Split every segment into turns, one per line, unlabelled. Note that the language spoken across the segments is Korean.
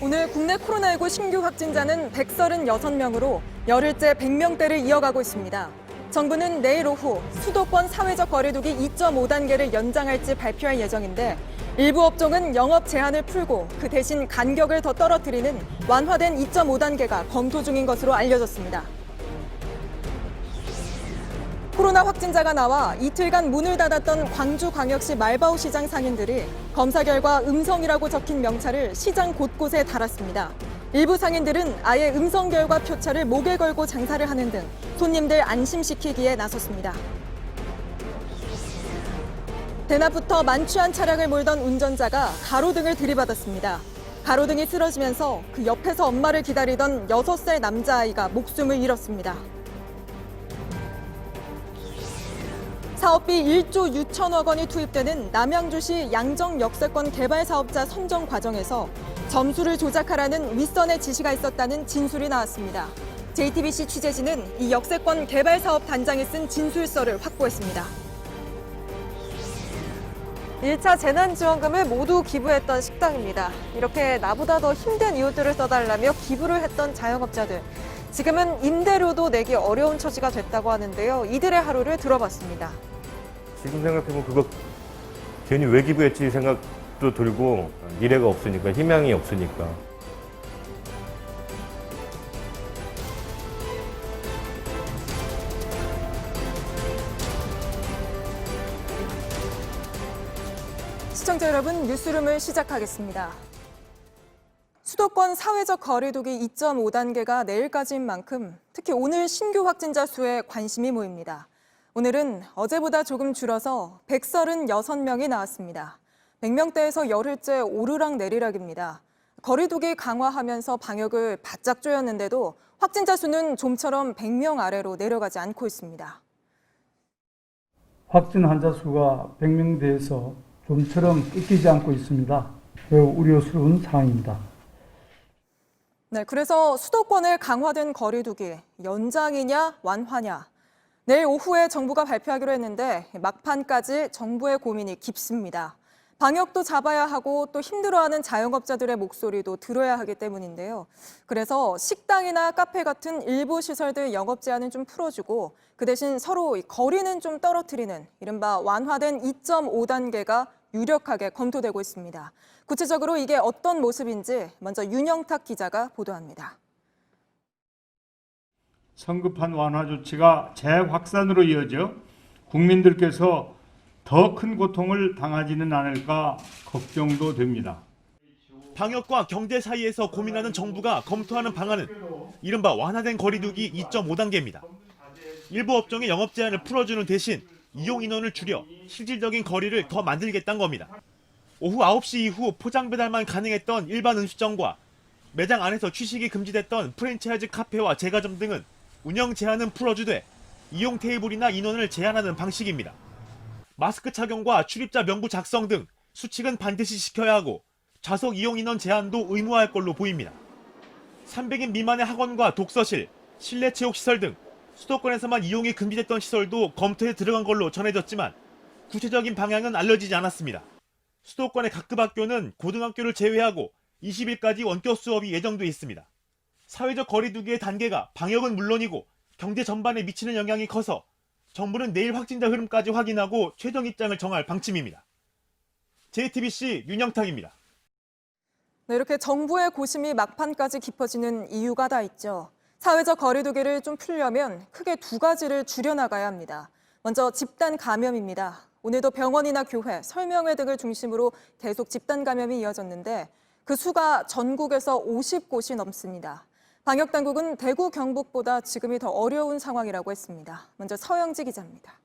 오늘 국내 코로나19 신규 확진자는 136명으로 열흘째 100명대를 이어가고 있습니다. 정부는 내일 오후 수도권 사회적 거리두기 2.5단계를 연장할지 발표할 예정인데 일부 업종은 영업 제한을 풀고 그 대신 간격을 더 떨어뜨리는 완화된 2.5단계가 검토 중인 것으로 알려졌습니다. 코로나 확진자가 나와 이틀간 문을 닫았던 광주광역시 말바우 시장 상인들이 검사 결과 음성이라고 적힌 명찰을 시장 곳곳에 달았습니다. 일부 상인들은 아예 음성 결과 표차를 목에 걸고 장사를 하는 등 손님들 안심시키기에 나섰습니다. 대낮부터 만취한 차량을 몰던 운전자가 가로등을 들이받았습니다. 가로등이 쓰러지면서 그 옆에서 엄마를 기다리던 6살 남자아이가 목숨을 잃었습니다. 사업비 1조 6천억 원이 투입되는 남양주시 양정 역세권 개발 사업자 선정 과정에서 점수를 조작하라는 윗선의 지시가 있었다는 진술이 나왔습니다. JTBC 취재진은 이 역세권 개발 사업 단장이 쓴 진술서를 확보했습니다. 1차 재난지원금을 모두 기부했던 식당입니다. 이렇게 나보다 더 힘든 이웃들을 써달라며 기부를 했던 자영업자들. 지금은 임대료도 내기 어려운 처지가 됐다고 하는데요. 이들의 하루를 들어봤습니다.
지금 생각해보면 그거 괜히 왜 기부했지 생각도 들고 미래가 없으니까, 희망이 없으니까.
시청자 여러분, 뉴스룸을 시작하겠습니다. 수도권 사회적 거리두기 2.5단계가 내일까지인 만큼 특히 오늘 신규 확진자 수에 관심이 모입니다. 오늘은 어제보다 조금 줄어서 136명이 나왔습니다. 100명대에서 열흘째 오르락내리락입니다. 거리두기 강화하면서 방역을 바짝 조였는데도 확진자 수는 좀처럼 100명 아래로 내려가지 않고 있습니다.
확진 환자 수가 100명대에서 좀처럼 꺾이지 않고 있습니다. 매우 우려스러운 상황입니다.
네, 그래서 수도권을 강화된 거리두기 연장이냐 완화냐. 내일 오후에 정부가 발표하기로 했는데 막판까지 정부의 고민이 깊습니다. 방역도 잡아야 하고 또 힘들어하는 자영업자들의 목소리도 들어야 하기 때문인데요. 그래서 식당이나 카페 같은 일부 시설들 영업 제한은 좀 풀어주고 그 대신 서로 거리는 좀 떨어뜨리는 이른바 완화된 2.5단계가 유력하게 검토되고 있습니다. 구체적으로 이게 어떤 모습인지 먼저 윤영탁 기자가 보도합니다.
성급한 완화 조치가 재확산으로 이어져 국민들께서 더 큰 고통을 당하지는 않을까 걱정도 됩니다.
방역과 경제 사이에서 고민하는 정부가 검토하는 방안은 이른바 완화된 거리두기 2.5단계입니다. 일부 업종의 영업 제한을 풀어주는 대신 이용 인원을 줄여 실질적인 거리를 더 만들겠다는 겁니다. 오후 9시 이후 포장 배달만 가능했던 일반 음식점과 매장 안에서 취식이 금지됐던 프랜차이즈 카페와 제과점 등은 운영 제한은 풀어주되 이용 테이블이나 인원을 제한하는 방식입니다. 마스크 착용과 출입자 명부 작성 등 수칙은 반드시 지켜야 하고 좌석 이용 인원 제한도 의무화할 걸로 보입니다. 300인 미만의 학원과 독서실, 실내 체육시설 등 수도권에서만 이용이 금지됐던 시설도 검토에 들어간 걸로 전해졌지만 구체적인 방향은 알려지지 않았습니다. 수도권의 각급 학교는 고등학교를 제외하고 20일까지 원격 수업이 예정돼 있습니다. 사회적 거리두기의 단계가 방역은 물론이고 경제 전반에 미치는 영향이 커서 정부는 내일 확진자 흐름까지 확인하고 최종 입장을 정할 방침입니다. JTBC 윤영탁입니다.
네, 이렇게 정부의 고심이 막판까지 깊어지는 이유가 다 있죠. 사회적 거리두기를 좀 풀려면 크게 두 가지를 줄여나가야 합니다. 먼저 집단 감염입니다. 오늘도 병원이나 교회, 설명회 등을 중심으로 계속 집단 감염이 이어졌는데 그 수가 전국에서 50곳이 넘습니다. 방역당국은 대구, 경북보다 지금이 더 어려운 상황이라고 했습니다. 먼저 서영지 기자입니다.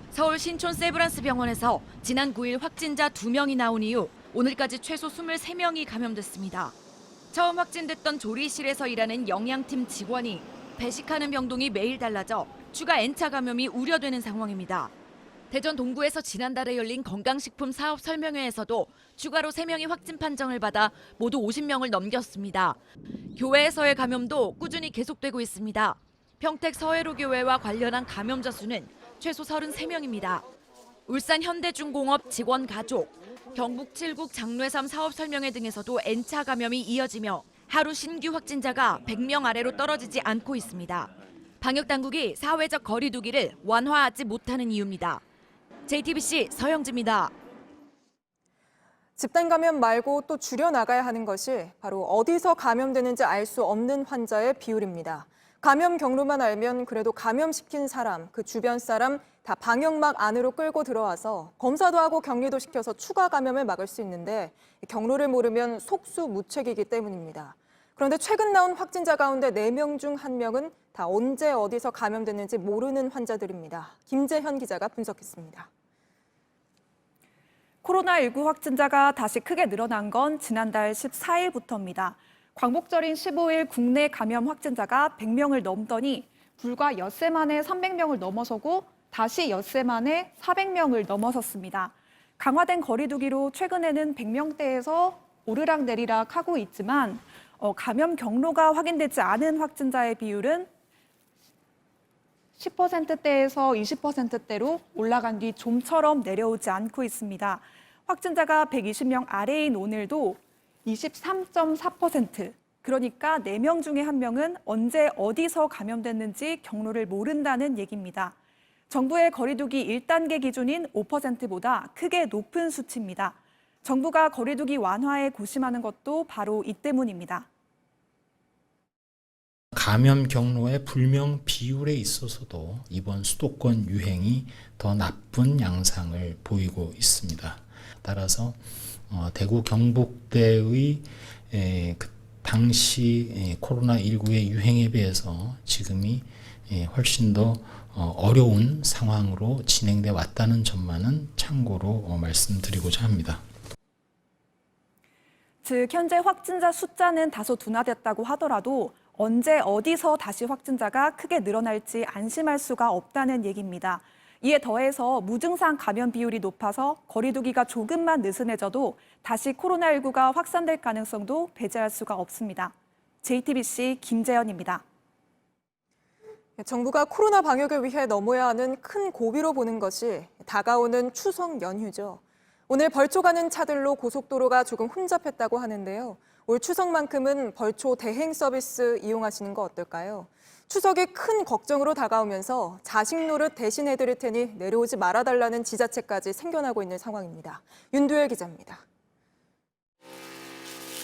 서울 신촌 세브란스 병원에서 지난 9일 확진자 2명이 나온 이후 오늘까지 최소 23명이 감염됐습니다. 처음 확진됐던 조리실에서 일하는 영양팀 직원이 배식하는 병동이 매일 달라져 추가 N차 감염이 우려되는 상황입니다. 대전 동구에서 지난달에 열린 건강식품 사업 설명회에서도 추가로 3명이 확진 판정을 받아 모두 50명을 넘겼습니다. 교회에서의 감염도 꾸준히 계속되고 있습니다. 평택 서해로교회와 관련한 감염자 수는 최소 33명입니다. 울산 현대중공업 직원 가족, 경북 7국 장례삼 사업 설명회 등에서도 N차 감염이 이어지며 하루 신규 확진자가 100명 아래로 떨어지지 않고 있습니다. 방역당국이 사회적 거리 두기를 완화하지 못하는 이유입니다. JTBC 서영지입니다.
집단 감염 말고 또 줄여나가야 하는 것이 바로 어디서 감염되는지 알 수 없는 환자의 비율입니다. 감염 경로만 알면 그래도 감염시킨 사람, 그 주변 사람 다 방역막 안으로 끌고 들어와서 검사도 하고 격리도 시켜서 추가 감염을 막을 수 있는데 경로를 모르면 속수무책이기 때문입니다. 그런데 최근 나온 확진자 가운데 4명 중 1명은 다 언제 어디서 감염됐는지 모르는 환자들입니다. 김재현 기자가 분석했습니다.
코로나19 확진자가 다시 크게 늘어난 건 지난달 14일부터입니다. 광복절인 15일 국내 감염 확진자가 100명을 넘더니 불과 엿새 만에 300명을 넘어서고 다시 엿새 만에 400명을 넘어섰습니다. 강화된 거리 두기로 최근에는 100명대에서 오르락내리락 하고 있지만 감염 경로가 확인되지 않은 확진자의 비율은 10%대에서 20%대로 올라간 뒤 좀처럼 내려오지 않고 있습니다. 확진자가 120명 아래인 오늘도 23.4%, 그러니까 4명 중에 1명은 언제 어디서 감염됐는지 경로를 모른다는 얘기입니다. 정부의 거리두기 1단계 기준인 5%보다 크게 높은 수치입니다. 정부가 거리두기 완화에 고심하는 것도 바로 이 때문입니다.
감염 경로의 불명 비율에 있어서도 이번 수도권 유행이 더 나쁜 양상을 보이고 있습니다. 따라서 대구 경북대의 그 당시 코로나19의 유행에 비해서 지금이 훨씬 더 어려운 상황으로 진행돼 왔다는 점만은 참고로 말씀드리고자 합니다.
즉 현재 확진자 숫자는 다소 둔화됐다고 하더라도 언제 어디서 다시 확진자가 크게 늘어날지 안심할 수가 없다는 얘기입니다. 이에 더해서 무증상 감염 비율이 높아서 거리두기가 조금만 느슨해져도 다시 코로나19가 확산될 가능성도 배제할 수가 없습니다. JTBC 김재현입니다.
정부가 코로나 방역을 위해 넘어야 하는 큰 고비로 보는 것이 다가오는 추석 연휴죠. 오늘 벌초 가는 차들로 고속도로가 조금 혼잡했다고 하는데요. 올 추석만큼은 벌초 대행 서비스 이용하시는 거 어떨까요? 추석이 큰 걱정으로 다가오면서 자식 노릇 대신해드릴 테니 내려오지 말아달라는 지자체까지 생겨나고 있는 상황입니다. 윤두열 기자입니다.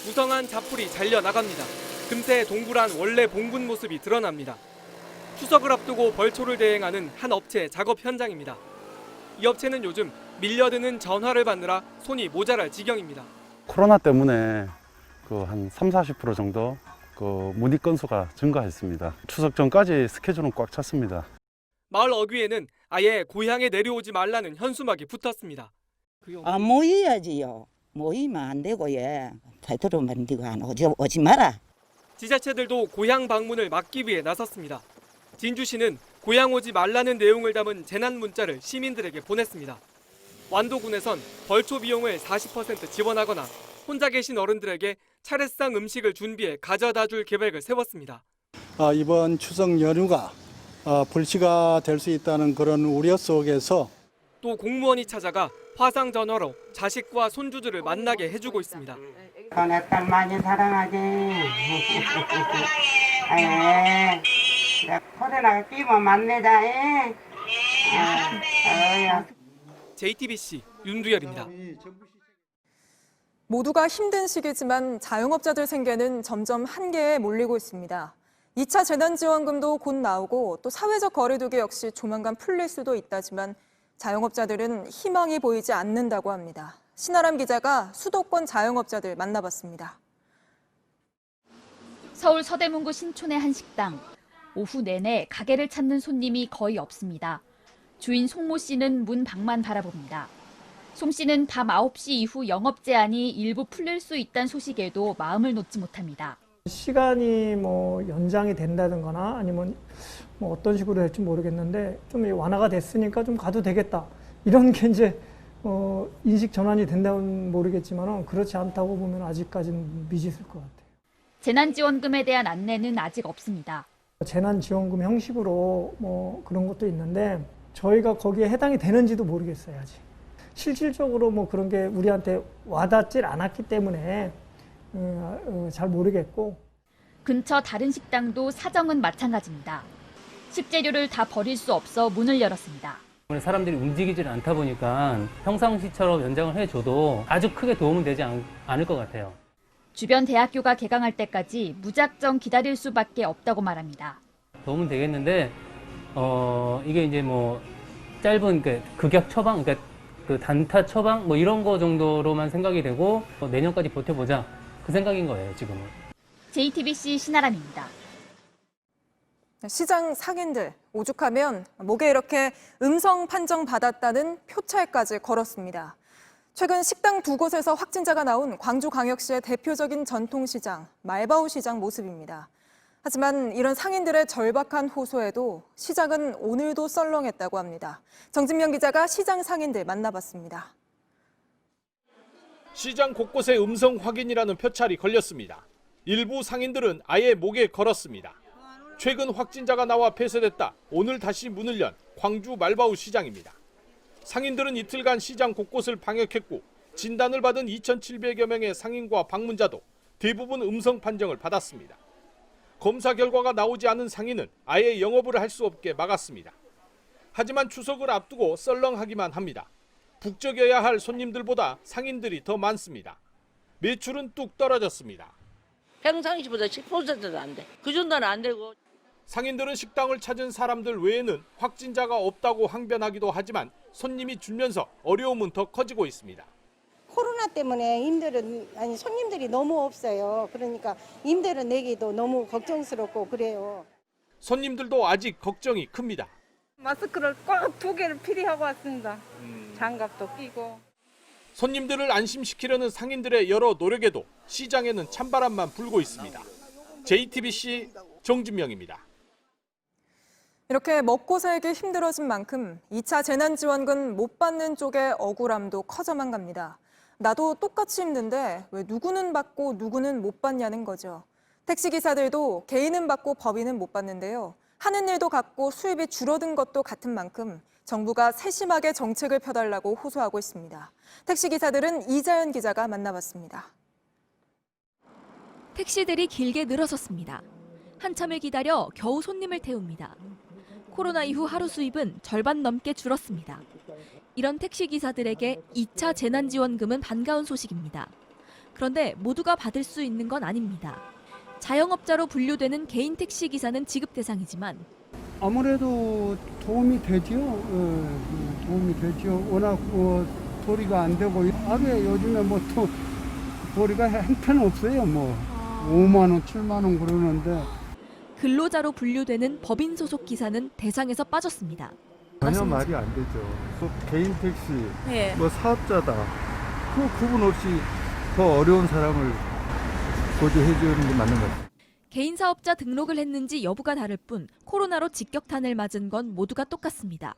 무성한 자풀이 잘려나갑니다. 금세 동굴한 원래 봉분 모습이 드러납니다. 추석을 앞두고 벌초를 대행하는 한 업체의 작업 현장입니다. 이 업체는 요즘 밀려드는 전화를 받느라 손이 모자랄 지경입니다.
코로나 때문에 한 30-40% 정도 문의 건수가 증가했습니다. 추석 전까지 스케줄은 꽉 찼습니다.
마을 어귀에는 아예 고향에 내려오지 말라는 현수막이 붙었습니다.
모여야지요. 모이면 안 되고 되도록만 네고 안 오지 마라.
지자체들도 고향 방문을 막기 위해 나섰습니다. 진주시는 고향 오지 말라는 내용을 담은 재난 문자를 시민들에게 보냈습니다. 완도군에선 벌초 비용을 40% 지원하거나 혼자 계신 어른들에게 차례상 음식을 준비해 가져다 줄 계획을 세웠습니다.
이번 추석 연휴가 불씨가 될 수 있다는 그런 우려 속에서
또 공무원이 찾아가 화상 전화로 자식과 손주들을 만나게 해주고 있습니다.
내 딸 많이 사랑하지. 코로나가 끼면 만나자.
JTBC 윤두열입니다.
모두가 힘든 시기지만 자영업자들 생계는 점점 한계에 몰리고 있습니다. 2차 재난지원금도 곧 나오고 또 사회적 거리두기 역시 조만간 풀릴 수도 있다지만 자영업자들은 희망이 보이지 않는다고 합니다. 신아람 기자가 수도권 자영업자들 만나봤습니다.
서울 서대문구 신촌의 한 식당. 오후 내내 가게를 찾는 손님이 거의 없습니다. 주인 송모 씨는 문 밖만 바라봅니다. 송 씨는 밤 9시 이후 영업 제한이 일부 풀릴 수 있다는 소식에도 마음을 놓지 못합니다.
시간이 연장이 된다든가 아니면 어떤 식으로 될지 모르겠는데 좀 완화가 됐으니까 좀 가도 되겠다. 이런 게 이제 인식 전환이 된다면 모르겠지만 그렇지 않다고 보면 아직까지는 미지수일 것 같아요.
재난지원금에 대한 안내는 아직 없습니다.
재난지원금 형식으로 그런 것도 있는데 저희가 거기에 해당이 되는지도 모르겠어요, 아직. 실질적으로 뭐 그런 게 우리한테 와닿질 않았기 때문에 잘 모르겠고.
근처 다른 식당도 사정은 마찬가지입니다. 식재료를 다 버릴 수 없어 문을 열었습니다.
사람들이 움직이질 않다 보니까 평상시처럼 연장을 해줘도 아주 크게 도움은 되지 않을 것 같아요.
주변 대학교가 개강할 때까지 무작정 기다릴 수밖에 없다고 말합니다.
도움은 되겠는데 이게 이제 뭐 짧은 극약 처방, 그러니까 그 단타 처방 뭐 이런 거 정도로만 생각이 되고 내년까지 버텨보자 그 생각인 거예요, 지금은.
JTBC 신아람입니다.
시장 상인들 오죽하면 목에 이렇게 음성 판정 받았다는 표찰까지 걸었습니다. 최근 식당 두 곳에서 확진자가 나온 광주광역시의 대표적인 전통시장 말바우 시장 모습입니다. 하지만 이런 상인들의 절박한 호소에도 시장은 오늘도 썰렁했다고 합니다. 정진명 기자가 시장 상인들 만나봤습니다.
시장 곳곳에 음성 확인이라는 표찰이 걸렸습니다. 일부 상인들은 아예 목에 걸었습니다. 최근 확진자가 나와 폐쇄됐다. 오늘 다시 문을 연 광주 말바우 시장입니다. 상인들은 이틀간 시장 곳곳을 방역했고 진단을 받은 2,700여 명의 상인과 방문자도 대부분 음성 판정을 받았습니다. 검사 결과가 나오지 않은 상인은 아예 영업을 할 수 없게 막았습니다. 하지만 추석을 앞두고 썰렁하기만 합니다. 북적여야 할 손님들보다 상인들이 더 많습니다. 매출은 뚝 떨어졌습니다.
평상시보다 10%도 안 돼. 그 정도는 안 되고.
상인들은 식당을 찾은 사람들 외에는 확진자가 없다고 항변하기도 하지만 손님이 줄면서 어려움은 더 커지고 있습니다.
코로나 때문에 손님들이 너무 없어요. 그러니까 임대료 내기도 너무 걱정스럽고 그래요.
손님들도 아직 걱정이 큽니다.
마스크를 꼭 2개를 필요하고 왔습니다. 장갑도 끼고.
손님들을 안심시키려는 상인들의 여러 노력에도 시장에는 찬바람만 불고 있습니다. JTBC 정진명입니다.
이렇게 먹고 살기 힘들어진 만큼 2차 재난지원금 못 받는 쪽의 억울함도 커져만 갑니다. 나도 똑같이 힘든데 왜 누구는 받고 누구는 못 받냐는 거죠. 택시기사들도 개인은 받고 법인은 못 받는데요. 하는 일도 같고 수입이 줄어든 것도 같은 만큼 정부가 세심하게 정책을 펴달라고 호소하고 있습니다. 택시기사들은 이자연 기자가 만나봤습니다.
택시들이 길게 늘어섰습니다. 한참을 기다려 겨우 손님을 태웁니다. 코로나 이후 하루 수입은 절반 넘게 줄었습니다. 이런 택시기사들에게 2차 재난지원금은 반가운 소식입니다. 그런데 모두가 받을 수 있는 건 아닙니다. 자영업자로 분류되는 개인 택시기사는 지급 대상이지만
아무래도 도움이 되죠. 도움이 되죠. 워낙 도리가 안 되고 하루에 요즘에 또 도리가 한편 없어요. 5만 원, 7만 원 그러는데.
근로자로 분류되는 법인 소속 기사는 대상에서 빠졌습니다.
전혀 말이 안 되죠. 개인 택시,
네.
사업자다. 그 구분 없이 더 어려운 사람을 보조해 주는 게 맞는 것 같아요.
개인 사업자 등록을 했는지 여부가 다를 뿐 코로나로 직격탄을 맞은 건 모두가 똑같습니다.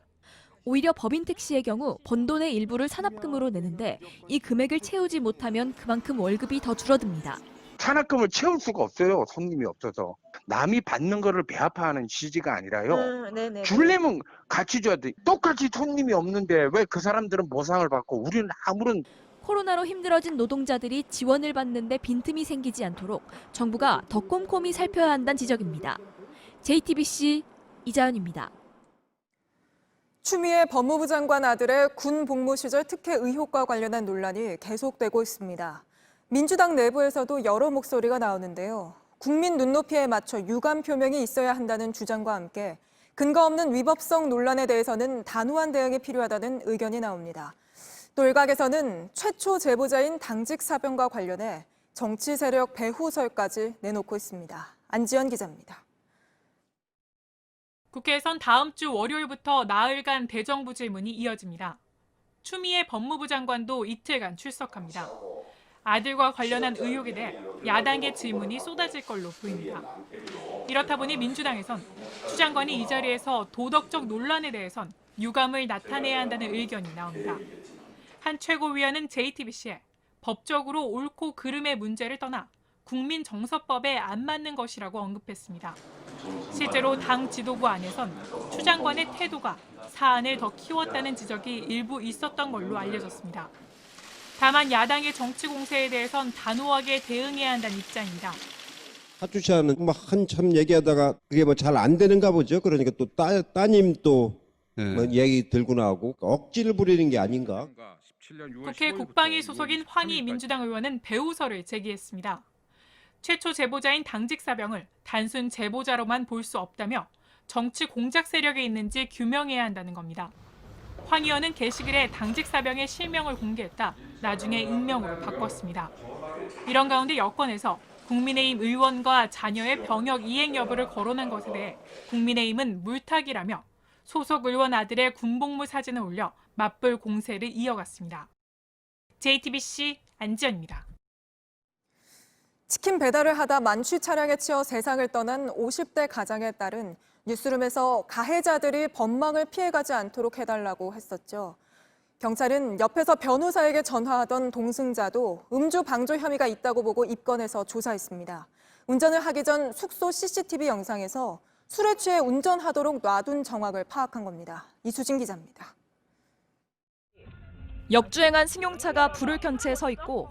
오히려 법인 택시의 경우 번 돈의 일부를 산업금으로 내는데 이 금액을 채우지 못하면 그만큼 월급이 더 줄어듭니다.
산업금을 채울 수가 없어요. 손님이 없어서. 남이 받는 거를 배아파하는 취지가 아니라요. 줄려면 같이 줘야 돼. 똑같이 손님이 없는데 왜 그 사람들은 보상을 받고 우리는 아무런.
코로나로 힘들어진 노동자들이 지원을 받는데 빈틈이 생기지 않도록 정부가 더 꼼꼼히 살펴야 한다는 지적입니다. JTBC 이자연입니다.
추미애 법무부 장관 아들의 군 복무 시절 특혜 의혹과 관련한 논란이 계속되고 있습니다. 민주당 내부에서도 여러 목소리가 나오는데요. 국민 눈높이에 맞춰 유감 표명이 있어야 한다는 주장과 함께 근거 없는 위법성 논란에 대해서는 단호한 대응이 필요하다는 의견이 나옵니다. 또 일각에서는 최초 제보자인 당직 사병과 관련해 정치 세력 배후설까지 내놓고 있습니다. 안지연 기자입니다.
국회에선 다음 주 월요일부터 나흘간 대정부 질문이 이어집니다. 추미애 법무부 장관도 이틀간 출석합니다. 아들과 관련한 의혹에 대해 야당의 질문이 쏟아질 걸로 보입니다. 이렇다 보니 민주당에선 추 장관이 이 자리에서 도덕적 논란에 대해선 유감을 나타내야 한다는 의견이 나옵니다. 한 최고위원은 JTBC에 법적으로 옳고 그름의 문제를 떠나 국민정서법에 안 맞는 것이라고 언급했습니다. 실제로 당 지도부 안에선 추 장관의 태도가 사안을 더 키웠다는 지적이 일부 있었던 걸로 알려졌습니다. 다만 야당의 정치 공세에 대해선 단호하게 대응해야 한다는 입장입니다.
카투샤는 뭐 한참 얘기하다가 그게 뭐 잘 안 되는가 보죠. 그러니까 또 따님 또 뭐 얘기 들고 나오고 억지를 부리는 게 아닌가.
국회 국방위 소속인 황희 민주당 의원은 배우설을 제기했습니다. 최초 제보자인 당직 사병을 단순 제보자로만 볼 수 없다며 정치 공작 세력이 있는지 규명해야 한다는 겁니다. 황 의원은 게시글에 당직 사병의 실명을 공개했다 나중에 익명으로 바꿨습니다. 이런 가운데 여권에서 국민의힘 의원과 자녀의 병역 이행 여부를 거론한 것에 대해 국민의힘은 물타기라며 소속 의원 아들의 군복무 사진을 올려 맞불 공세를 이어갔습니다. JTBC 안지연입니다.
치킨 배달을 하다 만취 차량에 치여 세상을 떠난 50대 가장의 딸은 뉴스룸에서 가해자들이 법망을 피해가지 않도록 해달라고 했었죠. 경찰은 옆에서 변호사에게 전화하던 동승자도 음주 방조 혐의가 있다고 보고 입건해서 조사했습니다. 운전을 하기 전 숙소 CCTV 영상에서 술에 취해 운전하도록 놔둔 정황을 파악한 겁니다. 이수진 기자입니다.
역주행한 승용차가 불을 켠 채 서 있고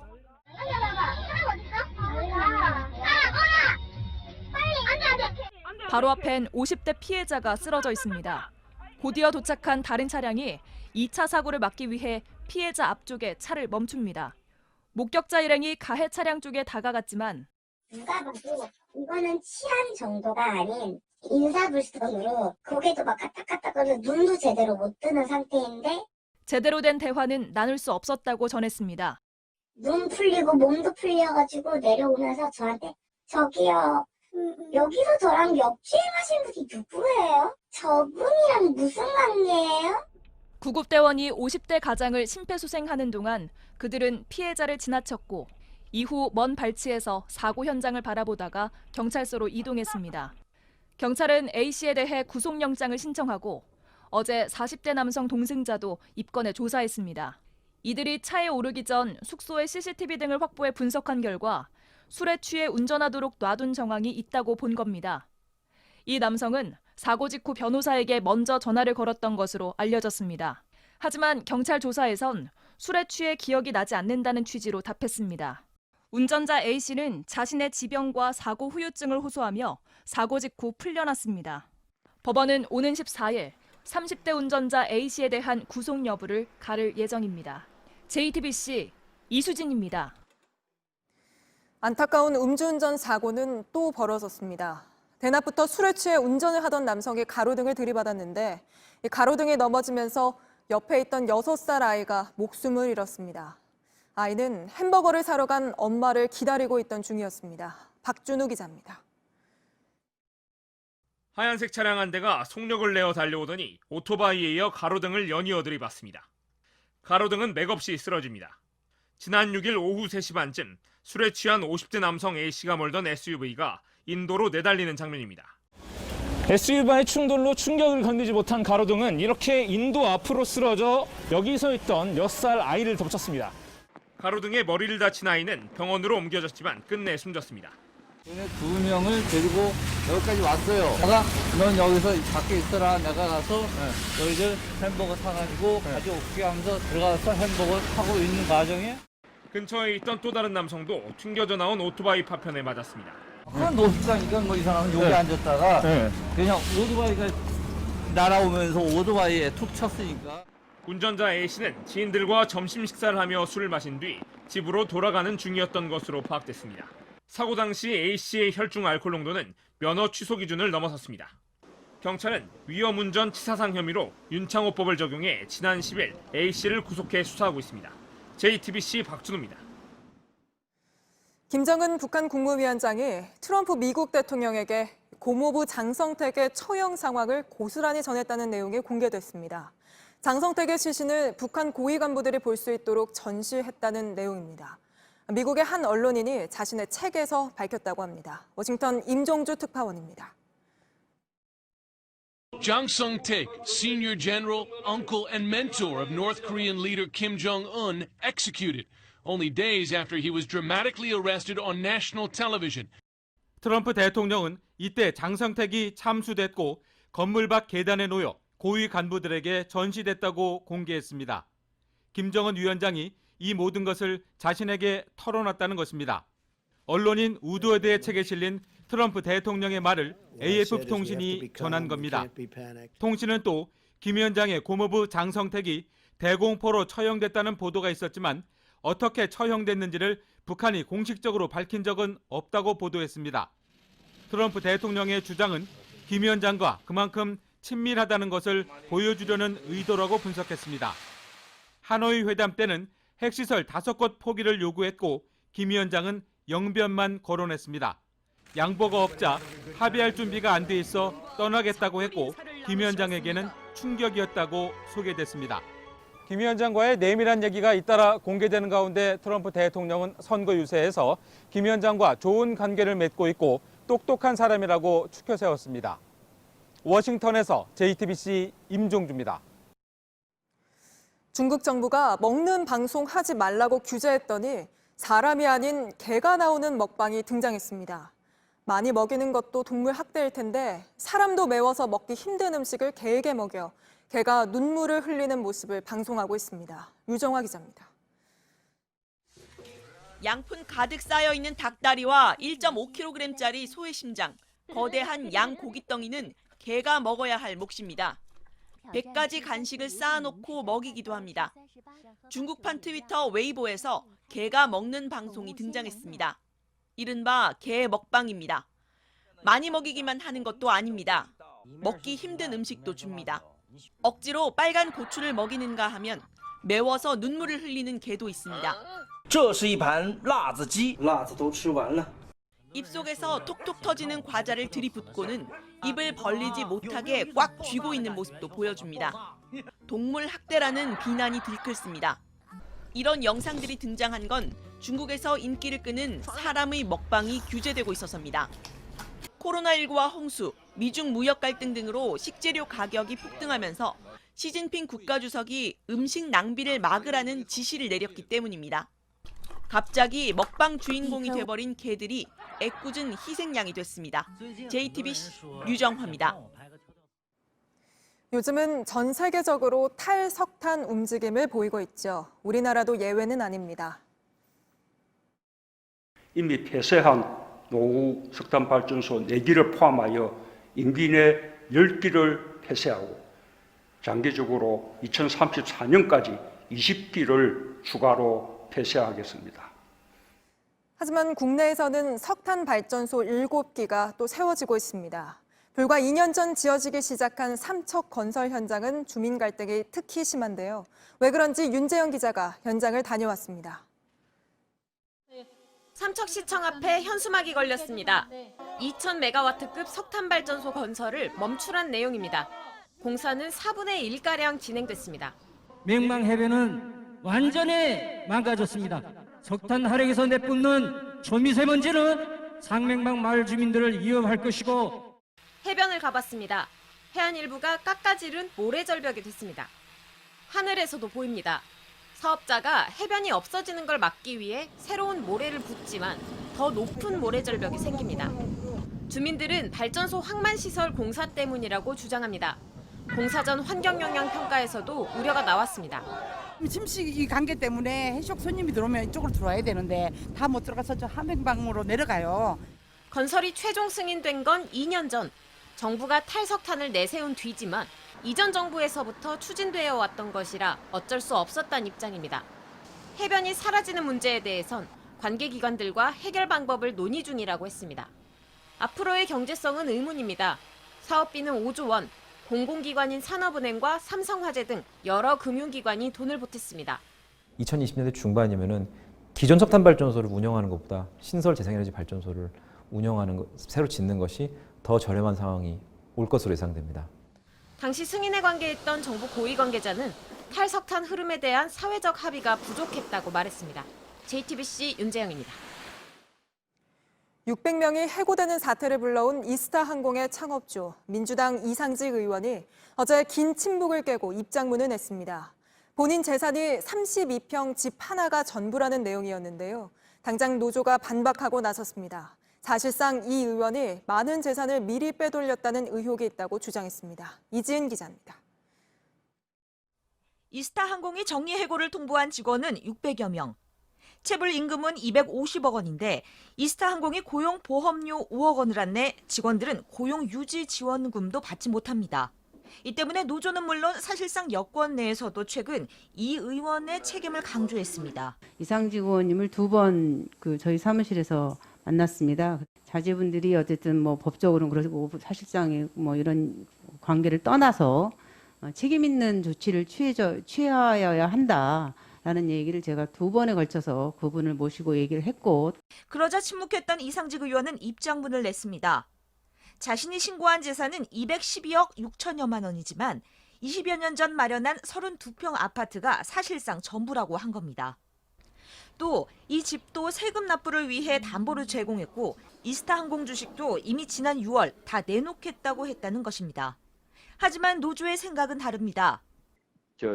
바로 앞엔 50대 피해자가 쓰러져 있습니다. 곧이어 도착한 다른 차량이 2차 사고를 막기 위해 피해자 앞쪽에 차를 멈춥니다. 목격자 일행이 가해 차량 쪽에 다가갔지만
누가 봐도 이거는 치안 정도가 아닌 인사불성으로 고개도 막 까딱까딱거리고 눈도 제대로 못 뜨는 상태인데
제대로 된 대화는 나눌 수 없었다고 전했습니다.
눈 풀리고 몸도 풀려가지고 내려오면서 저한테 저기요 여기서 저랑 역주행하신 분이 누구예요? 저분이랑 무슨 관계예요?
구급대원이 50대 가장을 심폐소생하는 동안 그들은 피해자를 지나쳤고 이후 먼 발치에서 사고 현장을 바라보다가 경찰서로 이동했습니다. 경찰은 A씨에 대해 구속영장을 신청하고 어제 40대 남성 동승자도 입건해 조사했습니다. 이들이 차에 오르기 전 숙소의 CCTV 등을 확보해 분석한 결과 술에 취해 운전하도록 놔둔 정황이 있다고 본 겁니다. 이 남성은 사고 직후 변호사에게 먼저 전화를 걸었던 것으로 알려졌습니다. 하지만 경찰 조사에선 술에 취해 기억이 나지 않는다는 취지로 답했습니다. 운전자 A씨는 자신의 지병과 사고 후유증을 호소하며 사고 직후 풀려났습니다. 법원은 오는 14일 30대 운전자 A씨에 대한 구속 여부를 가를 예정입니다. JTBC 이수진입니다.
안타까운 음주운전 사고는 또 벌어졌습니다. 대낮부터 술에 취해 운전을 하던 남성이 가로등을 들이받았는데 가로등이 넘어지면서 옆에 있던 6살 아이가 목숨을 잃었습니다. 아이는 햄버거를 사러 간 엄마를 기다리고 있던 중이었습니다. 박준우 기자입니다.
하얀색 차량 한 대가 속력을 내어 달려오더니 오토바이에 이어 가로등을 연이어 들이받습니다. 가로등은 맥없이 쓰러집니다. 지난 6일 오후 3시 반쯤 술에 취한 50대 남성 A씨가 몰던 SUV가 인도로 내달리는 장면입니다.
SUV와의 충돌로 충격을 견디지 못한 가로등은 이렇게 인도 앞으로 쓰러져 여기 서 있던 6살 아이를 덮쳤습니다.
가로등에 머리를 다친 아이는 병원으로 옮겨졌지만 끝내 숨졌습니다.
얘네 2명을 데리고 여기까지 왔어요. 내가 넌 여기서 밖에 있어라. 내가 가서 너희들 햄버거 사가지고 가져올게 하면서 들어가서 햄버거 사고 있는 과정에
근처에 있던 또 다른 남성도 튕겨져 나온 오토바이 파편에 맞았습니다.
그런 노숙자니까 뭐 이 사람은 여기 앉았다가 그냥 오토바이가 날아오면서 오토바이에 툭 쳤으니까.
운전자 A씨는 지인들과 점심 식사를 하며 술을 마신 뒤 집으로 돌아가는 중이었던 것으로 파악됐습니다. 사고 당시 A씨의 혈중 알코올 농도는 면허 취소 기준을 넘어섰습니다. 경찰은 위험운전 치사상 혐의로 윤창호법을 적용해 지난 10일 A씨를 구속해 수사하고 있습니다. JTBC 박준우입니다.
김정은 북한 국무위원장이 트럼프 미국 대통령에게 고모부 장성택의 처형 상황을 고스란히 전했다는 내용이 공개됐습니다. 장성택의 시신을 북한 고위 간부들이 볼 수 있도록 전시했다는 내용입니다. 미국의 한 언론인이 자신의 책에서 밝혔다고 합니다. 워싱턴 임종주 특파원입니다.
Jang Sung-taek, senior general, uncle, and mentor of North Korean leader Kim Jong-un, executed only days after he was dramatically arrested on national television.
트럼프 대통령은 이때 장성택이 참수됐고 건물 밖 계단에 놓여
고위 간부들에게 전시됐다고 공개했습니다. 김정은 위원장이 이 모든 것을 자신에게 털어놨다는 것입니다. 언론인 우드워드의 책에 실린 트럼프 대통령의 말을 AFP 통신이 전한 겁니다. 통신은 또 김 위원장의 고모부 장성택이 대공포로 처형됐다는 보도가 있었지만 어떻게 처형됐는지를 북한이 공식적으로 밝힌 적은 없다고 보도했습니다. 트럼프 대통령의 주장은 김 위원장과 그만큼 친밀하다는 것을 보여주려는 의도라고 분석했습니다. 하노이 회담 때는 핵시설 5곳 포기를 요구했고 김 위원장은 영변만 거론했습니다. 양보가 없자 합의할 준비가 안 돼 있어 떠나겠다고 했고 김 위원장에게는 충격이었다고 소개됐습니다. 김 위원장과의 내밀한 얘기가 잇따라 공개되는 가운데 트럼프 대통령은 선거 유세에서 김 위원장과 좋은 관계를 맺고 있고 똑똑한 사람이라고 추켜 세웠습니다. 워싱턴에서 JTBC 임종주입니다.
중국 정부가 먹는 방송 하지 말라고 규제했더니 사람이 아닌 개가 나오는 먹방이 등장했습니다. 많이 먹이는 것도 동물 학대일 텐데 사람도 매워서 먹기 힘든 음식을 개에게 먹여 개가 눈물을 흘리는 모습을 방송하고 있습니다. 유정화 기자입니다.
양푼 가득 쌓여있는 닭다리와 1.5kg짜리 소의 심장, 거대한 양 고깃덩이는 개가 먹어야 할 몫입니다. 100가지 간식을 쌓아놓고 먹이기도 합니다. 중국판 트위터 웨이보에서 개가 먹는 방송이 등장했습니다. 이른바 개 먹방입니다. 많이 먹이기만 하는 것도 아닙니다. 먹기 힘든 음식도 줍니다. 억지로 빨간 고추를 먹이는가 하면 매워서 눈물을 흘리는 개도 있습니다. 입속에서 톡톡 터지는 과자를 들이붓고는 입을 벌리지 못하게 꽉 쥐고 있는 모습도 보여줍니다. 동물 학대라는 비난이 들끓습니다. 이런 영상들이 등장한 건 중국에서 인기를 끄는 사람의 먹방이 규제되고 있어서입니다. 코로나19와 홍수, 미중 무역 갈등 등으로 식재료 가격이 폭등하면서 시진핑 국가주석이 음식 낭비를 막으라는 지시를 내렸기 때문입니다. 갑자기 먹방 주인공이 돼버린 개들이 애꿎은 희생양이 됐습니다. JTBC 유정화입니다.
요즘은 전 세계적으로 탈석탄 움직임을 보이고 있죠. 우리나라도 예외는 아닙니다.
이미 폐쇄한 노후 석탄발전소 4기를 포함하여 임기 내 10기를 폐쇄하고 장기적으로 2034년까지 20기를 추가로 폐쇄하겠습니다.
하지만 국내에서는 석탄 발전소 7기가 또 세워지고 있습니다. 불과 2년 전 지어지기 시작한 삼척 건설 현장은 주민 갈등이 특히 심한데요. 왜 그런지 윤재영 기자가 현장을 다녀왔습니다.
삼척시청 앞에 현수막이 걸렸습니다. 2000메가와트급 석탄발전소 건설을 멈추란 내용입니다. 공사는 4분의 1가량 진행됐습니다.
맹망해변은 완전히 망가졌습니다. 석탄 하력에서 내뿜는 초미세먼지는 상맹방 마을 주민들을 위협할 것이고
해변을 가봤습니다. 해안 일부가 깎아지른 모래절벽이 됐습니다. 하늘에서도 보입니다. 사업자가 해변이 없어지는 걸 막기 위해 새로운 모래를 붓지만 더 높은 모래절벽이 생깁니다. 주민들은 발전소 항만시설 공사 때문이라고 주장합니다. 공사 전 환경영향평가에서도 우려가 나왔습니다.
침식이 관계 때문에 해수욕 손님이 들어오면 이쪽으로 들어와야 되는데 다 못 들어가서 저 함흥방으로 내려가요.
건설이 최종 승인된 건 2년 전. 정부가 탈석탄을 내세운 뒤지만 이전 정부에서부터 추진되어 왔던 것이라 어쩔 수 없었다는 입장입니다. 해변이 사라지는 문제에 대해선 관계기관들과 해결 방법을 논의 중이라고 했습니다. 앞으로의 경제성은 의문입니다. 사업비는 5조 원, 공공기관인 산업은행과 삼성화재 등 여러 금융기관이 돈을 보탰습니다.
2020년대 중반이면은 기존 석탄 발전소를 운영하는 것보다 신설 재생에너지 발전소를 운영하는 것, 새로 짓는 것이 더 저렴한 상황이 올 것으로 예상됩니다.
당시 승인에 관계했던 정부 고위 관계자는 탈석탄 흐름에 대한 사회적 합의가 부족했다고 말했습니다. JTBC 윤재영입니다.
600명이 해고되는 사태를 불러온 이스타 항공의 창업주 민주당 이상직 의원이 어제 긴 침묵을 깨고 입장문을 냈습니다. 본인 재산이 32평 집 하나가 전부라는 내용이었는데요. 당장 노조가 반박하고 나섰습니다. 사실상 이 의원이 많은 재산을 미리 빼돌렸다는 의혹이 있다고 주장했습니다. 이지은 기자입니다.
이스타항공이 정리해고를 통보한 직원은 600여 명. 체불 임금은 250억 원인데 이스타항공이 고용보험료 5억 원을 안내 직원들은 고용유지 지원금도 받지 못합니다. 이 때문에 노조는 물론 사실상 여권 내에서도 최근 이 의원의 책임을 강조했습니다.
이상직 의원님을 2번 저희 사무실에서 만났습니다. 자제분들이 어쨌든 뭐 법적으로는 그러고 사실상 뭐 이런 관계를 떠나서 책임 있는 조치를 취하여야 한다라는 얘기를 제가 2번에 걸쳐서 그분을 모시고 얘기를 했고,
그러자 침묵했던 이상직 의원은 입장문을 냈습니다. 자신이 신고한 재산은 212억 6천여만 원이지만 20여 년 전 마련한 32평 아파트가 사실상 전부라고 한 겁니다. 또 이 집도 세금 납부를 위해 담보를 제공했고 이스타항공 주식도 이미 지난 6월 다 내놓겠다고 했다는 것입니다. 하지만 노조의 생각은 다릅니다.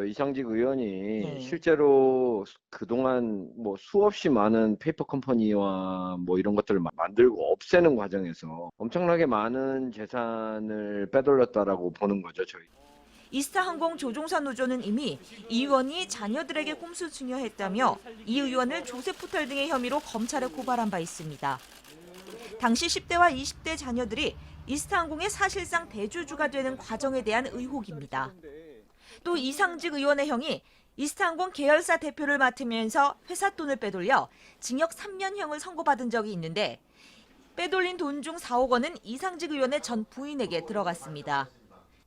이상직 의원이 실제로 그동안 뭐 수없이 많은 페이퍼 컴퍼니와 뭐 이런 것들을 만들고 없애는 과정에서 엄청나게 많은 재산을 빼돌렸다라고 보는 거죠, 저희.
이스타항공 조종사 노조는 이미 이 의원이 자녀들에게 꼼수 증여했다며 이 의원을 조세포탈 등의 혐의로 검찰에 고발한 바 있습니다. 당시 10대와 20대 자녀들이 이스타항공의 사실상 대주주가 되는 과정에 대한 의혹입니다. 또 이상직 의원의 형이 이스타항공 계열사 대표를 맡으면서 회사 돈을 빼돌려 징역 3년형을 선고받은 적이 있는데 빼돌린 돈 중 4억 원은 이상직 의원의 전 부인에게 들어갔습니다.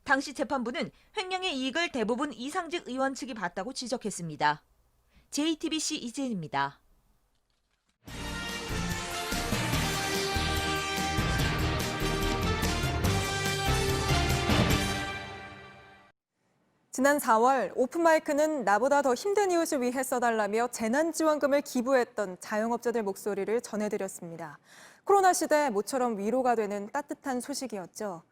당시 재판부는 횡령의 이익을 대부분 이상직 의원 측이 봤다고 지적했습니다. JTBC 이재은입니다.
지난 4월 오픈마이크는 나보다 더 힘든 이웃을 위해 써달라며 재난지원금을 기부했던 자영업자들 목소리를 전해드렸습니다. 코로나 시대 모처럼 위로가 되는 따뜻한 소식이었죠.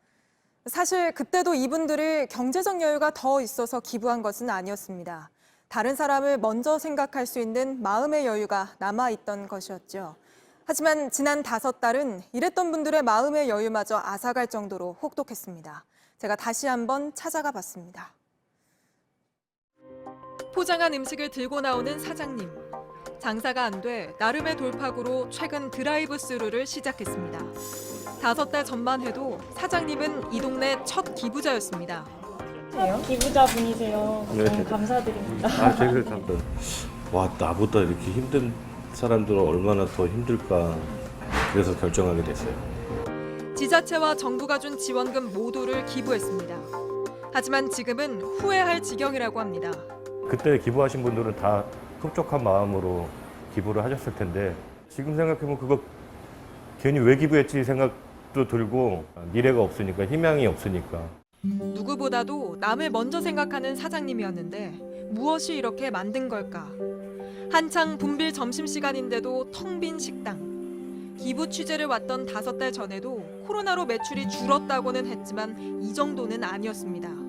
사실 그때도 이분들이 경제적 여유가 더 있어서 기부한 것은 아니었습니다. 다른 사람을 먼저 생각할 수 있는 마음의 여유가 남아있던 것이었죠. 하지만 지난 5달은 이랬던 분들의 마음의 여유마저 앗아갈 정도로 혹독했습니다. 제가 다시 한번 찾아가 봤습니다. 포장한 음식을 들고 나오는 사장님. 장사가 안 돼 나름의 돌파구로 최근 드라이브 스루를 시작했습니다. 5달 전만 해도 사장님은 이 동네 첫 기부자였습니다.
기부자분이세요.
네.
감사드립니다.
제가 감사. 와, 나보다 이렇게 힘든 사람들은 얼마나 더 힘들까. 그래서 결정하게 됐어요.
지자체와 정부가 준 지원금 모두를 기부했습니다. 하지만 지금은 후회할 지경이라고 합니다.
그때 기부하신 분들은 다 흡족한 마음으로 기부를 하셨을 텐데 지금 생각해보면 그거 괜히 왜 기부했지 생각도 들고 미래가 없으니까 희망이 없으니까.
누구보다도 남을 먼저 생각하는 사장님이었는데 무엇이 이렇게 만든 걸까? 한창 붐빌 점심시간인데도 텅 빈 식당. 기부 취재를 왔던 5달 전에도 코로나로 매출이 줄었다고는 했지만 이 정도는 아니었습니다.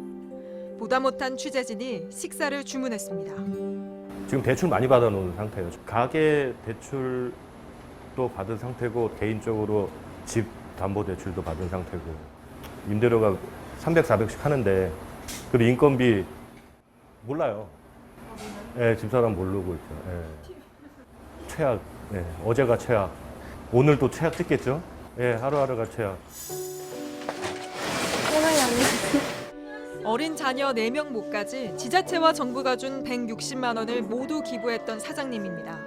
보다 못한 취재진이 식사를 주문했습니다.
지금 대출 많이 받아놓은 상태예요. 가계 대출도 받은 상태고 개인적으로 집 담보 대출도 받은 상태고 임대료가 300, 400씩 하는데 그리고 인건비 몰라요. 집사람 모르고 있죠. 최악. 어제가 최악. 오늘도 최악 찍겠죠? 하루하루가 최악.
어린 자녀 4명 몫까지 지자체와 정부가 준 160만 원을 모두 기부했던 사장님입니다.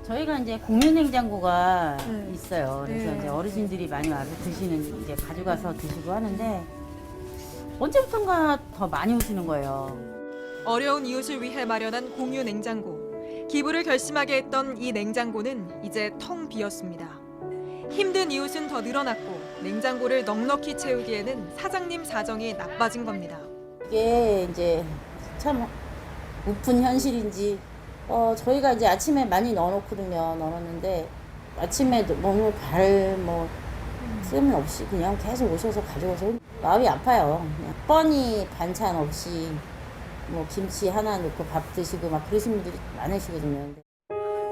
저희가 이제 공유냉장고가 있어요. 그래서 이제 어르신들이 많이 와서 드시는, 이제 가져가서 드시고 하는데 언제부턴가 더 많이 오시는 거예요.
어려운 이웃을 위해 마련한 공유 냉장고. 기부를 결심하게 했던 이 냉장고는 이제 텅 비었습니다. 힘든 이웃은 더 늘어났고 냉장고를 넉넉히 채우기에는 사장님 사정이 나빠진 겁니다.
이게 이제 참 우픈 현실인지 저희가 이제 아침에 많이 넣어놓거든요. 넣어놓는데 아침에 몸을 쓸모없이 그냥 계속 오셔서 가져가서 마음이 아파요. 그냥 뻔히 반찬 없이 김치 하나 넣고 밥 드시고 막 그러신 분들이 많으시거든요.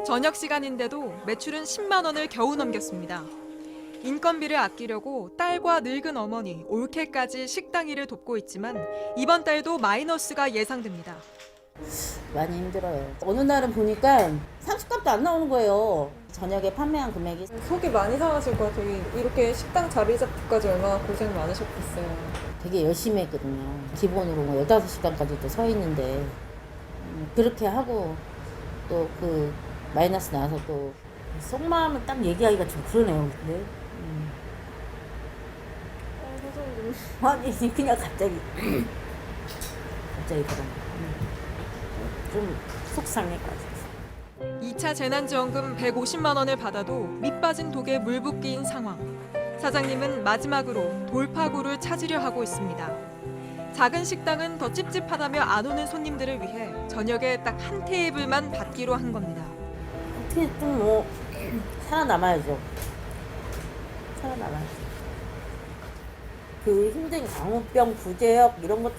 저녁 시간인데도 매출은 10만 원을 겨우 넘겼습니다. 인건비를 아끼려고 딸과 늙은 어머니, 올케까지 식당 일을 돕고 있지만 이번 달도 마이너스가 예상됩니다.
많이 힘들어요. 어느 날은 보니까 상식값도 안 나오는 거예요. 저녁에 판매한 금액이.
속이 많이 상하실 것 같아요. 이렇게 식당 자리 잡기까지 얼마나 고생 많으셨겠어요.
되게 열심히 했거든요. 기본으로 뭐 15시간까지도 서 있는데 그렇게 하고 또 그 마이너스 나와서 또 속마음은 딱 얘기하기가 좀 그러네요. 근데 아니 그냥 갑자기 그런 좀 속상해가지고.
2차 재난지원금 150만 원을 받아도 밑 빠진 독에 물 붓기인 상황. 사장님은 마지막으로 돌파구를 찾으려 하고 있습니다. 작은 식당은 더 찝찝하다며 안 오는 손님들을 위해 저녁에 딱 한 테이블만 받기로 한 겁니다.
어떻게 좀 뭐 살아남아야죠. 살아남아야죠. 그 힘든 광우병, 부재역 이런 것도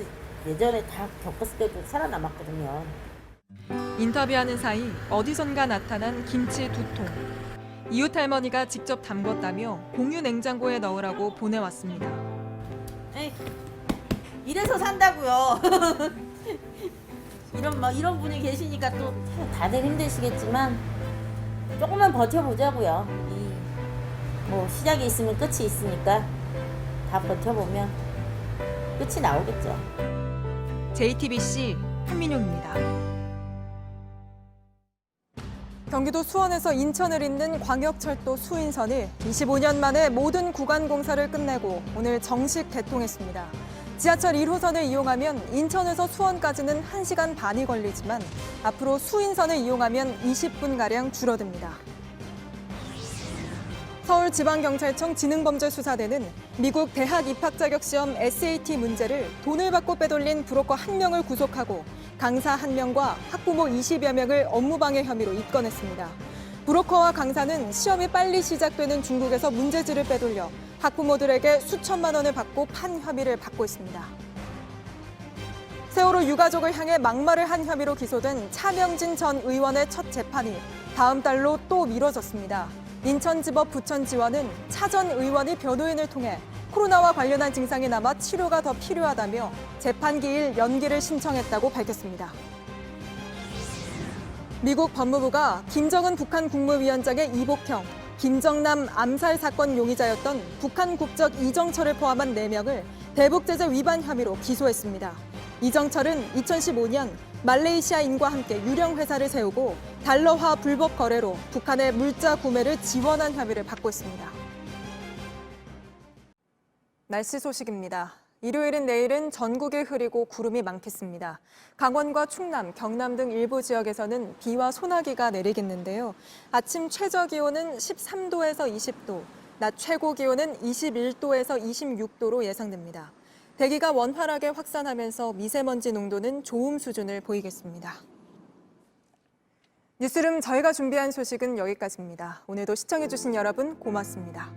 예전에 다 겪었을 때도 살아남았거든요.
인터뷰하는 사이 어디선가 나타난 김치 2통. 이웃 할머니가 직접 담궜다며 공유 냉장고에 넣으라고 보내왔습니다.
에이, 이래서 산다고요. 이런 분이 계시니까 또 다들 힘드시겠지만 조금만 버텨보자고요. 뭐 시작이 있으면 끝이 있으니까 다 버텨보면 끝이 나오겠죠.
JTBC 한민용입니다. 경기도 수원에서 인천을 잇는 광역철도 수인선을 25년 만에 모든 구간 공사를 끝내고 오늘 정식 개통했습니다. 지하철 1호선을 이용하면 인천에서 수원까지는 1시간 반이 걸리지만 앞으로 수인선을 이용하면 20분가량 줄어듭니다. 서울지방경찰청 지능범죄수사대는 미국 대학 입학 자격 시험 SAT 문제를 돈을 받고 빼돌린 브로커 1명을 구속하고 강사 1명과 학부모 20여 명을 업무방해 혐의로 입건했습니다. 브로커와 강사는 시험이 빨리 시작되는 중국에서 문제지를 빼돌려 학부모들에게 수천만 원을 받고 판 혐의를 받고 있습니다. 세월호 유가족을 향해 막말을 한 혐의로 기소된 차명진 전 의원의 첫 재판이 다음 달로 또 미뤄졌습니다. 인천지법 부천지원은 차 전 의원이 변호인을 통해 코로나와 관련한 증상이 남아 치료가 더 필요하다며 재판 기일 연기를 신청했다고 밝혔습니다. 미국 법무부가 김정은 북한 국무위원장의 이복형, 김정남 암살 사건 용의자였던 북한 국적 이정철을 포함한 4명을 대북제재 위반 혐의로 기소했습니다. 이정철은 2015년 말레이시아인과 함께 유령 회사를 세우고 달러화 불법 거래로 북한의 물자 구매를 지원한 혐의를 받고 있습니다. 날씨 소식입니다. 일요일인 내일은 전국이 흐리고 구름이 많겠습니다. 강원과 충남, 경남 등 일부 지역에서는 비와 소나기가 내리겠는데요. 아침 최저 기온은 13도에서 20도, 낮 최고 기온은 21도에서 26도로 예상됩니다. 대기가 원활하게 확산하면서 미세먼지 농도는 좋음 수준을 보이겠습니다. 뉴스룸 저희가 준비한 소식은 여기까지입니다. 오늘도 시청해주신 여러분 고맙습니다.